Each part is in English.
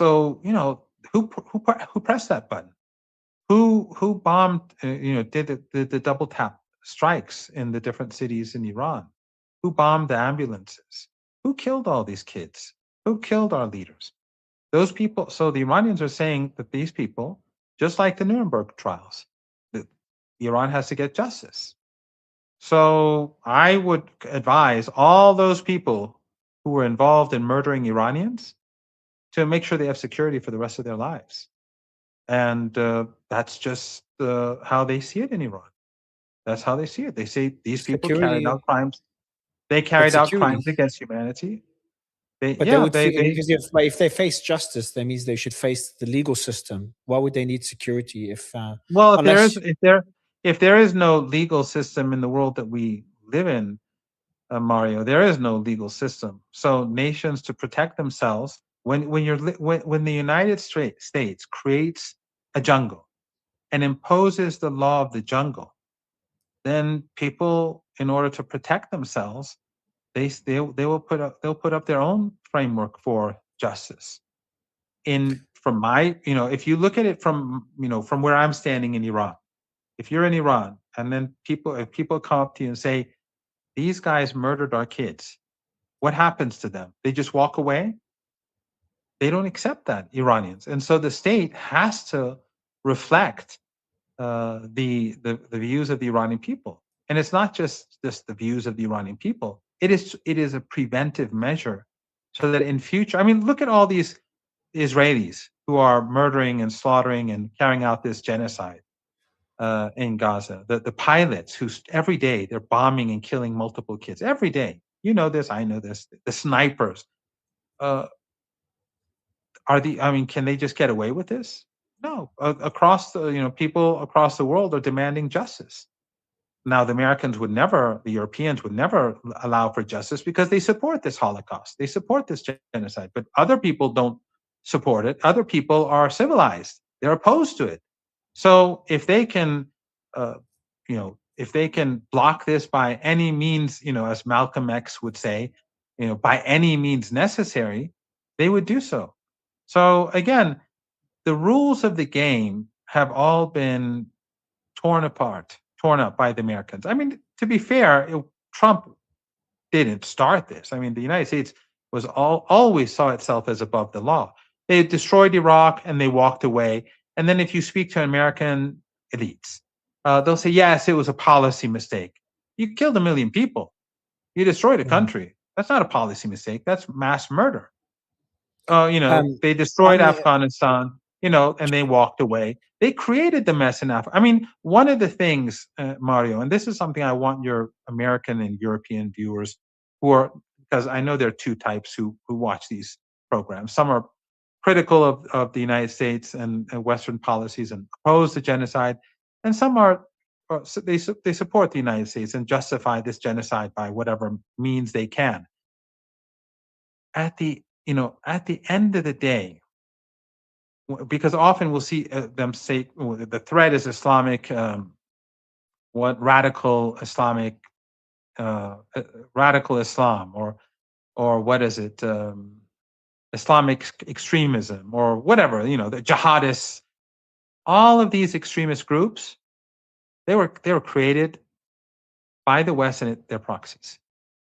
So who pressed that button? Who bombed? Did the double tap strikes in the different cities in Iran? Who bombed the ambulances? Who killed all these kids? Who killed our leaders? Those people. So the Iranians are saying that these people, just like the Nuremberg trials, that Iran has to get justice. So I would advise all those people who were involved in murdering Iranians to make sure they have security for the rest of their lives. And that's just how they see it in Iran. That's how they see it. They say these people carried out Security, crimes. They but carried out crimes security. against humanity. But they would because if they face justice, that means they should face the legal system. Why would they need security if well, unless if there is no legal system in the world that we live in, Mario, there is no legal system. So nations to protect themselves when the United States creates a jungle and imposes the law of the jungle, then people, in order to protect themselves, they'll put up their own framework for justice. From my, if you look at it from where I'm standing in Iran, if you're in Iran and then if people come up to you and say these guys murdered our kids, what happens to them? They just walk away. They don't accept that, Iranians, and so the state has to reflect the views of the Iranian people. And it's not just the views of the Iranian people. It is a preventive measure so that in future, I mean, look at all these Israelis who are murdering and slaughtering and carrying out this genocide in Gaza. The pilots who every day they're bombing and killing multiple kids every day. You know this, I know this. The snipers. Uh, can they just get away with this? No. Across people across the world are demanding justice. Now, the Europeans would never allow for justice because they support this Holocaust. They support this genocide, but other people don't support it. Other people are civilized. They're opposed to it. So uh, if they can block this by any means, as Malcolm X would say, by any means necessary, they would do so. So again, the rules of the game have all been torn up by the Americans. I mean, to be fair, Trump didn't start this. I mean, the United States always saw itself as above the law. They destroyed Iraq and they walked away. And then if you speak to American elites, they'll say, yes, it was a policy mistake. You killed 1 million people. You destroyed a country. That's not a policy mistake. That's mass murder. They destroyed Afghanistan, and they walked away. They created the mess in Africa. I mean, one of the things, Mario, and this is something I want your American and European viewers because I know there are two types who watch these programs. Some are critical of the United States and Western policies and oppose the genocide, and some are they support the United States and justify this genocide by whatever means they can. At the end of the day, because often we'll see them say the threat is Islamic, radical Islamic, radical Islam, or what is it, Islamic extremism, or whatever, the jihadists. All of these extremist groups, they were created by the West and their proxies.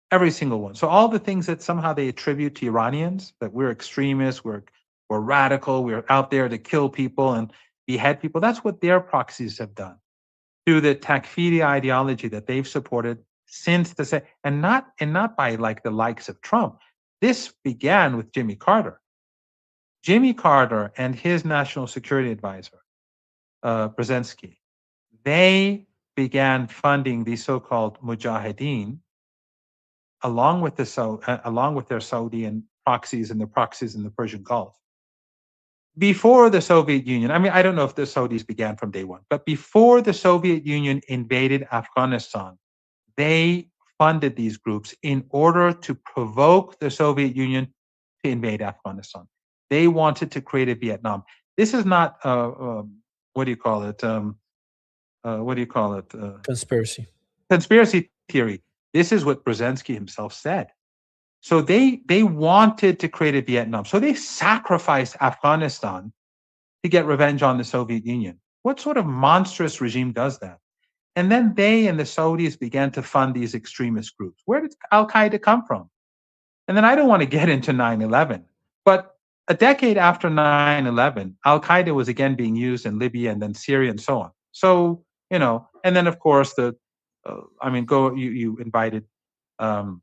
Every single one. So all the things that somehow they attribute to Iranians, that we're extremists, we're radical, we're out there to kill people and behead people, that's what their proxies have done through the Takfiri ideology that they've supported since and not by like the likes of Trump. This began with Jimmy Carter. Jimmy Carter and his national security advisor, Brzezinski, they began funding the so-called Mujahideen along with their Saudi and proxies and the proxies in the Persian Gulf. Before the Soviet Union, I mean, I don't know if the Saudis began from day one, but before the Soviet Union invaded Afghanistan, they funded these groups in order to provoke the Soviet Union to invade Afghanistan. They wanted to create a Vietnam. This is not, what do you call it? Conspiracy. Conspiracy theory. This is what Brzezinski himself said. So they wanted to create a Vietnam. So they sacrificed Afghanistan to get revenge on the Soviet Union. What sort of monstrous regime does that? And then they and the Saudis began to fund these extremist groups. Where did Al Qaeda come from? And then I don't want to get into 9/11, but a decade after 9/11, Al Qaeda was again being used in Libya and then Syria and so on. So, and then of course you invited um,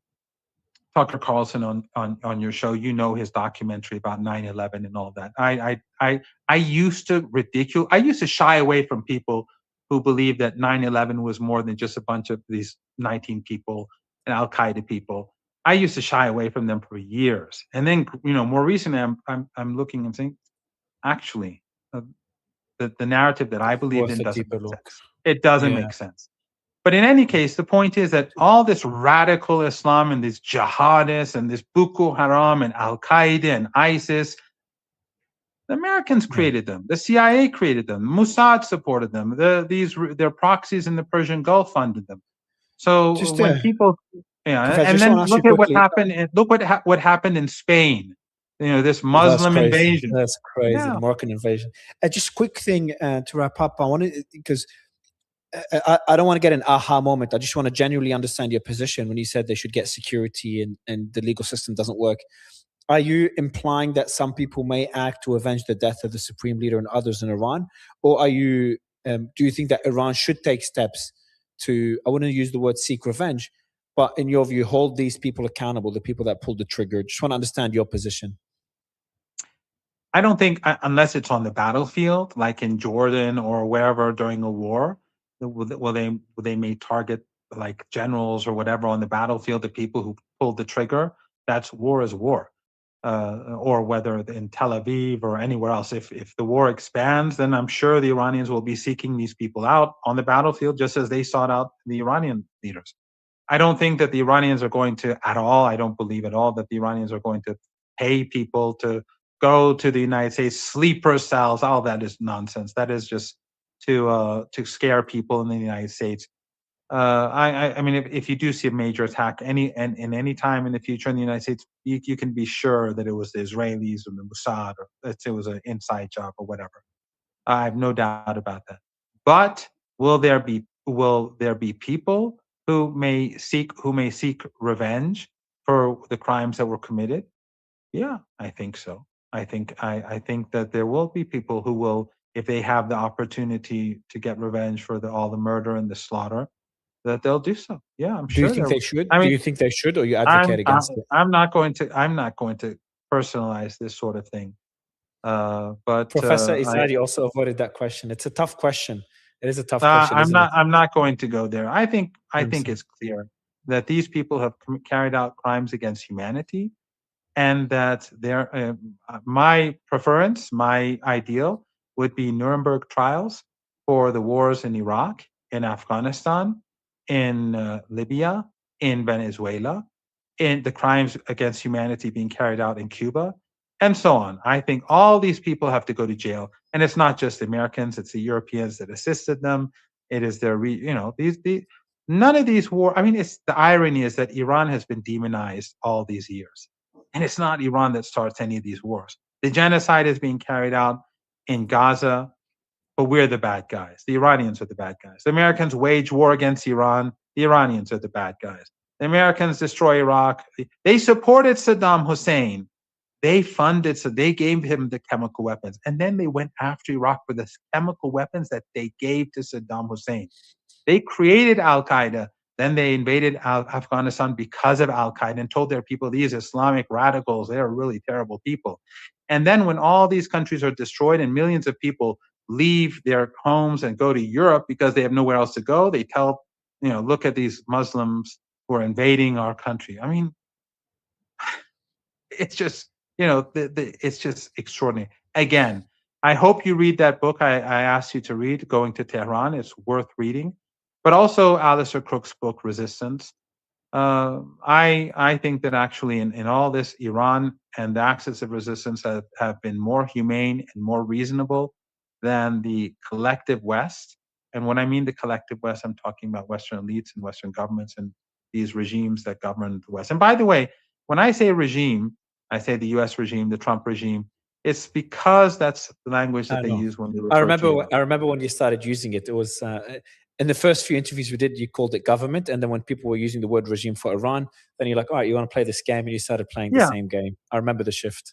Tucker Carlson on your show. You know his documentary about 9/11 and all that. I used to I used to shy away from people who believe that 9/11 was more than just a bunch of these 19 people and Al Qaeda people. I used to shy away from them for years, and then more recently, I'm looking and saying, actually, uh, the narrative that I believed Worth in a doesn't deeper make look. sense. It doesn't Yeah. make sense. But in any case, the point is that all this radical Islam and these jihadists and this Boko Haram and Al Qaeda and ISIS, the Americans Yeah. created them. The CIA created them. Mossad supported them. Their proxies in the Persian Gulf funded them. So Just when people, Professor, and just want then to ask you look at what quickly. happened. Look what happened in Spain. This That's Muslim crazy. invasion. That's crazy. Yeah. The Moroccan invasion. Just a quick thing to wrap up. I wanted, because I don't want to get an aha moment. I just want to genuinely understand your position when you said they should get security and the legal system doesn't work. Are you implying that some people may act to avenge the death of the supreme leader and others in Iran? Or are you, do you think that Iran should take steps to, I wouldn't use the word seek revenge, but in your view, hold these people accountable, the people that pulled the trigger? Just want to understand your position. I don't think, unless it's on the battlefield, like in Jordan or wherever during a war, they may target like generals or whatever on the battlefield, the people who pulled the trigger. That's war is war. Or whether in Tel Aviv or anywhere else. If the war expands, then I'm sure the Iranians will be seeking these people out on the battlefield, just as they sought out the Iranian leaders. I don't think that the Iranians are going to at all. I don't believe at all that the Iranians are going to pay people to go to the United States, sleeper cells. All that is nonsense. That is just to scare people in the United States. I mean, if you do see a major attack in any time in the future in the United States, you can be sure that it was the Israelis or the Mossad or that it was an inside job or whatever. I have no doubt about that. But will there be people who may seek revenge for the crimes that were committed? Yeah, I think so. I think that there will be people who will, if they have the opportunity to get revenge for all the murder and the slaughter, that they'll do so. Yeah, I'm Do you sure think there. they should? I Do mean, you think they should, or you I'm advocate I, against it? I'm not going to personalize this sort of thing. But Professor Izadi also avoided that question. It's a tough question. It is a tough Uh, question, I'm isn't it? not. I'm not going to go there. I think Understand. it's clear that these people have carried out crimes against humanity, and that my preference, my ideal, would be Nuremberg trials for the wars in Iraq, in Afghanistan, in Libya, in Venezuela, in the crimes against humanity being carried out in Cuba, and so on. I think all these people have to go to jail, and it's not just the Americans; it's the Europeans that assisted them. It is these none of these war. I mean, it's the irony is that Iran has been demonized all these years, and it's not Iran that starts any of these wars. The genocide is being carried out in Gaza, but we're the bad guys. The Iranians are the bad guys. The Americans wage war against Iran. The Iranians are the bad guys. The Americans destroy Iraq. They supported Saddam Hussein. They funded, so they gave him the chemical weapons. And then they went after Iraq for the chemical weapons that they gave to Saddam Hussein. They created Al Qaeda. Then they invaded Afghanistan because of Al Qaeda and told their people, these Islamic radicals, they are really terrible people. And then when all these countries are destroyed and millions of people leave their homes and go to Europe because they have nowhere else to go, they tell, look at these Muslims who are invading our country. I mean, it's just, it's just extraordinary. Again, I hope you read that book I asked you to read, Going to Tehran. It's worth reading. But also Alistair Crook's book, Resistance. I think that actually in all this, Iran and the axis of resistance have been more humane and more reasonable than the collective West. And when I mean the collective West, I'm talking about Western elites and Western governments and these regimes that govern the West. And by the way, When I say regime, I say the U.S. regime, the Trump regime. It's because that's the language that I they know. use when they refer to you. I remember when you started using it. It was in the first few interviews we did. You called it government, and then when people were using the word regime for Iran, then you're like, all right, you want to play this game, and you started playing the Yeah, same game. I remember the shift.